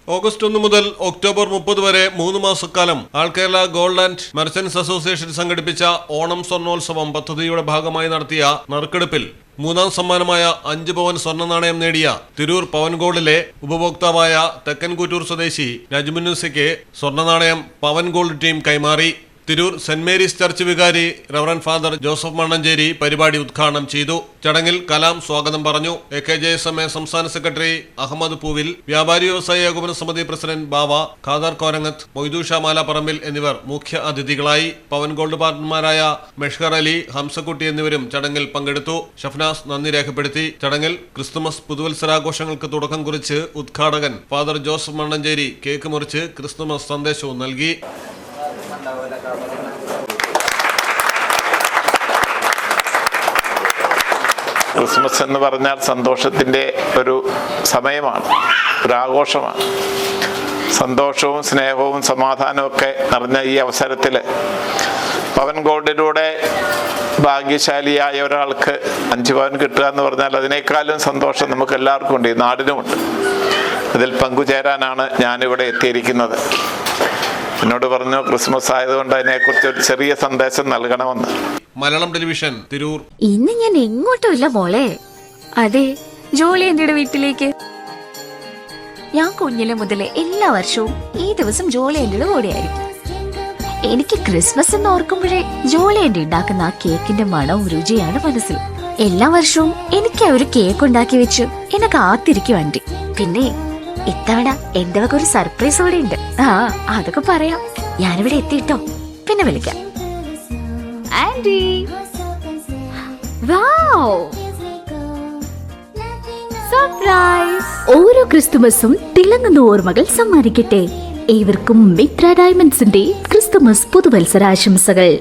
August 1 മുതൽ October 30 വരെ 3 മാസക്കാലം all Kerala gold and merchants association സംഘടിപ്പിച്ച ഓണം സ്വർണോത്സവം പദ്ധതിയുടെ ഭാഗമായി നടത്തിയ നറുക്കെടുപ്പിൽ 3ാം സമ്മാനമായ 5 പവൻ സ്വർണ്ണ നാണയം നേടിയ തിരൂർ പവൻ ഗോൾഡിലെ ഉപഭോക്താവായ തെക്കൻകൂറ്റൂർ സ്വദേശി നജ്മുന്നൂസയ്ക്ക് സ്വർണ്ണ നാണയം പവൻ ഗോൾഡ് ടീം കൈമാറി. തിരൂർ സെന്റ് മേരീസ് ചർച്ച് വികാരി റവറൻ ഫാദർ ജോസഫ് മണ്ണഞ്ചേരി പരിപാടി ഉദ്ഘാടനം ചെയ്തു. ചടങ്ങിൽ കലാം സ്വാഗതം പറഞ്ഞു. AKJSMA സംസ്ഥാന സെക്രട്ടറി അഹമ്മദ് പൂവിൽ, വ്യാപാരി വ്യവസായ ഏകോപന സമിതി പ്രസിഡന്റ് ബാവ, ഖാദർ കോരങ്ങത്ത്, മൊയ്തൂഷ മാലാപ്പറമ്പിൽ എന്നിവർ മുഖ്യ അതിഥികളായി. പവൻ ഗോൾഡ് പാർട്ണർമാരായ മെഷ്ഹർ അലി, ഹംസക്കുട്ടി എന്നിവരും ചടങ്ങിൽ പങ്കെടുത്തു. ഷഫ്നാസ് നന്ദി രേഖപ്പെടുത്തി. ചടങ്ങിൽ ക്രിസ്തുമസ് പുതുവത്സരാഘോഷങ്ങൾക്ക് തുടക്കം കുറിച്ച് ഉദ്ഘാടകൻ ഫാദർ ജോസഫ് മണ്ണഞ്ചേരി കേക്ക് മുറിച്ച് ക്രിസ്തുമസ് സന്ദേശവും നൽകി. ക്രിസ്മസ് എന്ന് പറഞ്ഞാൽ സന്തോഷത്തിൻ്റെ ഒരു സമയമാണ്, ഒരു ആഘോഷമാണ്. സന്തോഷവും സ്നേഹവും സമാധാനവും ഒക്കെ നിറഞ്ഞ ഈ അവസരത്തിൽ പവൻ ഗോൾഡിലൂടെ ഭാഗ്യശാലിയായ ഒരാൾക്ക് 5 പവൻ കിട്ടുക എന്ന് പറഞ്ഞാൽ അതിനേക്കാളും സന്തോഷം നമുക്ക് എല്ലാവർക്കും ഉണ്ട്, ഈ നാടിനുമുണ്ട്. അതിൽ പങ്കുചേരാനാണ് ഞാനിവിടെ എത്തിയിരിക്കുന്നത്. എന്നോട് പറഞ്ഞു ക്രിസ്മസ് ആയതുകൊണ്ട് അതിനെക്കുറിച്ച് ഒരു ചെറിയ സന്ദേശം നൽകണമെന്ന്. മലയാളം ടെലിവിഷൻ, തിരൂർ. ഇന്ന് ഞാൻ എങ്ങോട്ടുമില്ല മോളെ. അതെ, ജോളി എന്റെ വീട്ടിലേക്ക്. ഞാൻ കുഞ്ഞിലെ മുതലേ എല്ലാ വർഷവും ഈ ദിവസം ജോളി എന്റെ കൂടെയായിരിക്കും. എനിക്ക് ക്രിസ്മസ് എന്ന് ഓർക്കുമ്പോഴേ ജോളി എന്റെ ഉണ്ടാക്കുന്ന ആ കേക്കിന്റെ മണവും രുചിയാണ് മനസ്സിൽ. എല്ലാ വർഷവും എനിക്ക് ഒരു കേക്ക് ഉണ്ടാക്കി വെച്ച് എന്നെ കാത്തിരിക്കും ആന്റി. പിന്നെ ഇത്തവണ എന്റെ വക ഒരു സർപ്രൈസ് കൂടെ ഉണ്ട്. അതൊക്കെ പറയാം. ഞാനിവിടെ എത്തിയിട്ടോ, പിന്നെ വിളിക്കാം. Aunty, wow, surprise! ഓരോ ക്രിസ്തുമസും തിളങ്ങുന്ന ഓർമ്മകൾ സമ്മാനിക്കട്ടെ. ഏവർക്കും മിത്ര ഡയമണ്ട്സിന്റെ ക്രിസ്തുമസ് പുതുവത്സരാശംസകൾ.